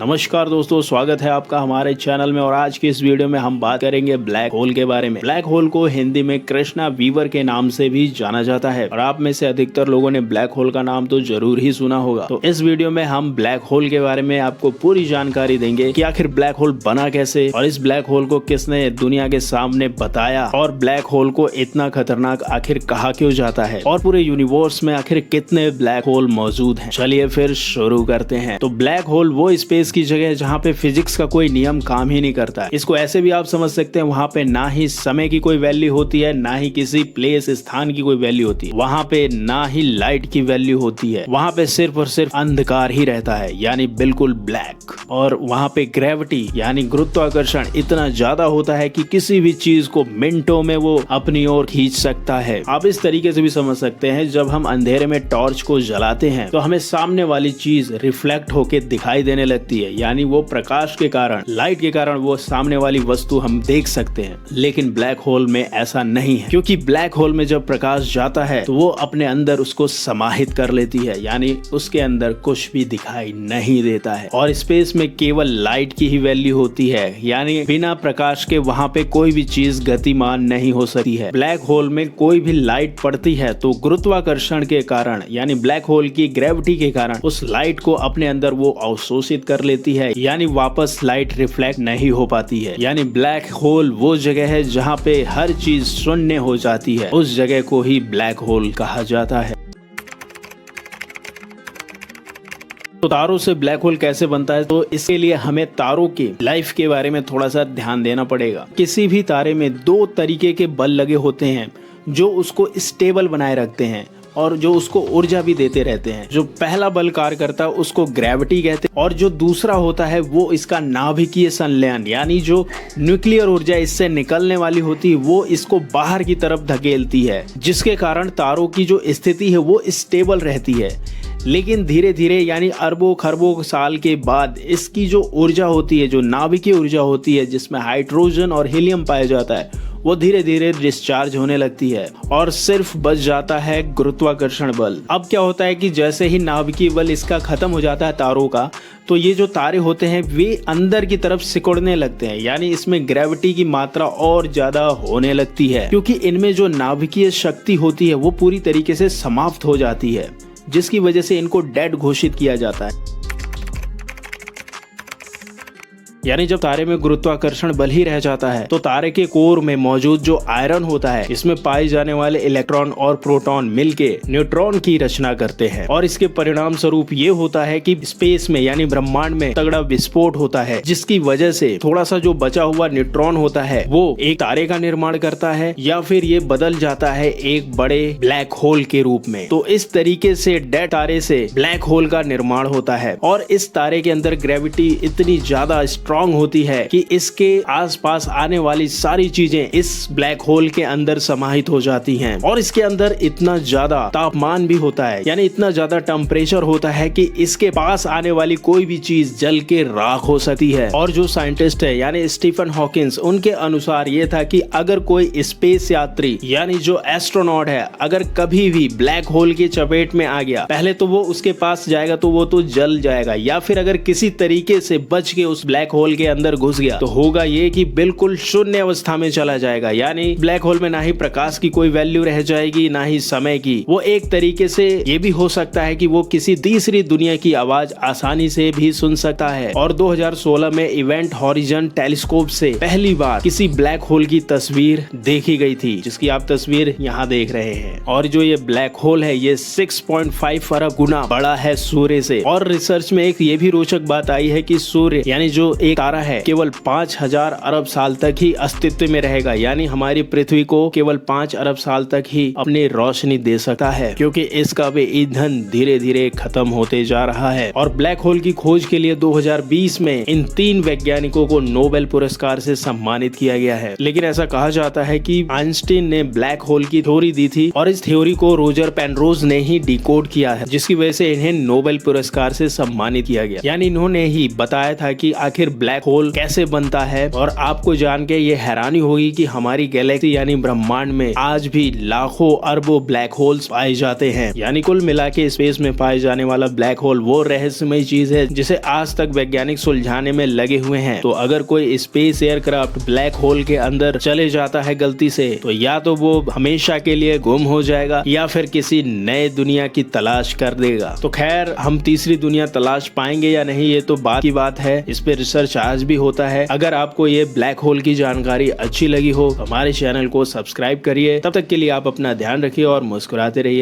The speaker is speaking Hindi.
नमस्कार दोस्तों, स्वागत है आपका हमारे चैनल में। और आज की इस वीडियो में हम बात करेंगे ब्लैक होल के बारे में। ब्लैक होल को हिंदी में कृष्णा वीवर के नाम से भी जाना जाता है और आप में से अधिकतर लोगों ने ब्लैक होल का नाम तो जरूर ही सुना होगा। तो इस वीडियो में हम ब्लैक होल के बारे में आपको पूरी जानकारी देंगे कि आखिर ब्लैक होल बना कैसे और इस ब्लैक होल को किसने दुनिया के सामने बताया और ब्लैक होल को इतना खतरनाक आखिर कहा क्यों जाता है और पूरे यूनिवर्स में आखिर कितने ब्लैक होल मौजूद हैं। चलिए फिर शुरू करते हैं। तो ब्लैक होल वो स्पेस की जगह है जहाँ पे फिजिक्स का कोई नियम काम ही नहीं करता है। इसको ऐसे भी आप समझ सकते हैं, वहाँ पे ना ही समय की कोई वैल्यू होती है, ना ही किसी प्लेस स्थान की कोई वैल्यू होती है, वहाँ पे ना ही लाइट की वैल्यू होती है। वहाँ पे सिर्फ और सिर्फ अंधकार ही रहता है, यानी बिल्कुल ब्लैक। और वहाँ पे ग्रेविटी यानी गुरुत्वाकर्षण इतना ज्यादा होता है कि किसी भी चीज को मिनटों में वो अपनी ओर खींच सकता है। आप इस तरीके से भी समझ सकते हैं, जब हम अंधेरे में टॉर्च को जलाते हैं तो हमें सामने वाली चीज रिफ्लेक्ट होके दिखाई देने लगती है, यानी वो प्रकाश के कारण, लाइट के कारण वो सामने वाली वस्तु हम देख सकते हैं। लेकिन ब्लैक होल में ऐसा नहीं है, क्योंकि ब्लैक होल में जब प्रकाश जाता है तो वो अपने अंदर उसको समाहित कर लेती है, यानी उसके अंदर कुछ भी दिखाई नहीं देता है। और स्पेस में केवल लाइट की ही वैल्यू होती है, यानी बिना प्रकाश के वहाँ पे कोई भी चीज गतिमान नहीं हो सकती है। ब्लैक होल में कोई भी लाइट पड़ती है तो गुरुत्वाकर्षण के कारण, यानी ब्लैक होल की ग्रेविटी के कारण उस लाइट को अपने अंदर वो अवशोषित कर लेती है, यानी वापस लाइट रिफ्लेक्ट नहीं हो पाती है। यानी ब्लैक होल वो जगह है जहाँ पे हर चीज शून्य हो जाती है, उस जगह को ही ब्लैक होल कहा जाता है। तो तारों से ब्लैक होल कैसे बनता है, तो इसके लिए हमें तारों के लाइफ के बारे में थोड़ा सा ध्यान देना पड़ेगा। किसी भी तारे में दो तरीके के बल लगे होते हैं जो उसको स्टेबल बनाए रखते हैं और जो उसको ऊर्जा भी देते रहते हैं। जो पहला बल कार्य करता है उसको ग्रेविटी कहते हैं और जो दूसरा होता है वो इसका नाभिकीय संलयन, यानी जो न्यूक्लियर ऊर्जा इससे निकलने वाली होती है वो इसको बाहर की तरफ धकेलती है, जिसके कारण तारों की जो स्थिति है वो स्टेबल रहती है। लेकिन धीरे धीरे, यानी अरबों खरबों साल के बाद, इसकी जो ऊर्जा होती है, जो नाभिकीय ऊर्जा होती है जिसमें हाइड्रोजन और हीलियम पाया जाता है, वो धीरे धीरे डिस्चार्ज होने लगती है और सिर्फ बच जाता है गुरुत्वाकर्षण बल। अब क्या होता है कि जैसे ही नाभिकीय बल इसका खत्म हो जाता है तारों का, तो ये जो तारे होते हैं वे अंदर की तरफ सिकुड़ने लगते हैं, यानी इसमें ग्रेविटी की मात्रा और ज्यादा होने लगती है, क्योंकि इनमें जो नाभिकीय शक्ति होती है वो पूरी तरीके से समाप्त हो जाती है, जिसकी वजह से इनको डेड घोषित किया जाता है। यानी जब तारे में गुरुत्वाकर्षण बल ही रह जाता है तो तारे के कोर में मौजूद जो आयरन होता है, इसमें पाए जाने वाले इलेक्ट्रॉन और प्रोटॉन मिलके न्यूट्रॉन की रचना करते हैं और इसके परिणाम स्वरूप ये होता है कि स्पेस में, यानी ब्रह्मांड में तगड़ा विस्फोट होता है, जिसकी वजह से थोड़ा सा जो बचा हुआ न्यूट्रॉन होता है वो एक तारे का निर्माण करता है या फिर ये बदल जाता है एक बड़े ब्लैक होल के रूप में। तो इस तरीके से डेड तारे से ब्लैक होल का निर्माण होता है और इस तारे के अंदर ग्रेविटी इतनी ज्यादा स्ट्रॉन्ग होती है कि इसके आसपास आने वाली सारी चीजें इस ब्लैक होल के अंदर समाहित हो जाती हैं और इसके अंदर इतना ज्यादा तापमान भी होता है, यानी इतना ज्यादा टेम्परेचर होता है कि इसके पास आने वाली कोई भी चीज जल के राख हो सकती है। और जो साइंटिस्ट है, यानी स्टीफन हॉकिंस, उनके अनुसार ये था कि अगर कोई स्पेस यात्री, यानी जो एस्ट्रोनॉट है, अगर कभी भी ब्लैक होल की चपेट में आ गया, पहले तो वो उसके पास जाएगा तो वो तो जल जाएगा, या फिर अगर किसी तरीके से बच के उस ब्लैक होल के अंदर घुस गया तो होगा ये कि बिल्कुल शून्य अवस्था में चला जाएगा। यानी ब्लैक होल में ना ही प्रकाश की कोई वैल्यू रह जाएगी, ना ही समय की। वो एक तरीके से ये भी हो सकता है कि वो किसी तीसरी दुनिया की आवाज आसानी से भी सुन सकता है। और 2016 में इवेंट हॉरिजन टेलीस्कोप से पहली बार किसी ब्लैक होल की तस्वीर देखी गई थी, जिसकी आप तस्वीर यहाँ देख रहे हैं। और जो ये ब्लैक होल है ये 6.5 अरब गुना बड़ा है सूर्य से। और रिसर्च में एक ये भी रोचक बात आई है कि सूर्य, यानी जो एक तारा है, केवल 5000 अरब साल तक ही अस्तित्व में रहेगा, यानी हमारी पृथ्वी को केवल 5 अरब साल तक ही अपनी रोशनी दे सकता है, क्योंकि इसका भी ईंधन धीरे धीरे खत्म होते जा रहा है। और ब्लैक होल की खोज के लिए 2020 में इन 3 वैज्ञानिकों को नोबेल पुरस्कार से सम्मानित किया गया है। लेकिन ऐसा कहा जाता है कि आइंस्टीन ने ब्लैक होल की थ्योरी दी थी और इस थ्योरी को रोजर पेनरोज ने ही डिकोड किया है, जिसकी वजह से इन्हें नोबेल पुरस्कार से सम्मानित किया गया। यानी इन्होंने ही बताया था कि आखिर ब्लैक होल कैसे बनता है। और आपको जान के ये हैरानी होगी कि हमारी गैलेक्सी यानी ब्रह्मांड में आज भी लाखों अरबों ब्लैक होल्स पाए जाते हैं। यानी कुल मिला के स्पेस में पाए जाने वाला ब्लैक होल वो रहस्यमय चीज है जिसे आज तक वैज्ञानिक सुलझाने में लगे हुए हैं। तो अगर कोई स्पेस एयरक्राफ्ट ब्लैक होल के अंदर चले जाता है गलती से, तो या तो वो हमेशा के लिए गुम हो जाएगा या फिर किसी नए दुनिया की तलाश कर देगा। तो खैर, हम तीसरी दुनिया तलाश पाएंगे या नहीं ये तो बात की बात है, इस पे रिसर्च आज भी होता है। अगर आपको ये ब्लैक होल की जानकारी अच्छी लगी हो तो हमारे चैनल को सब्सक्राइब करिए। तब तक के लिए आप अपना ध्यान रखिए और मुस्कुराते रहिए।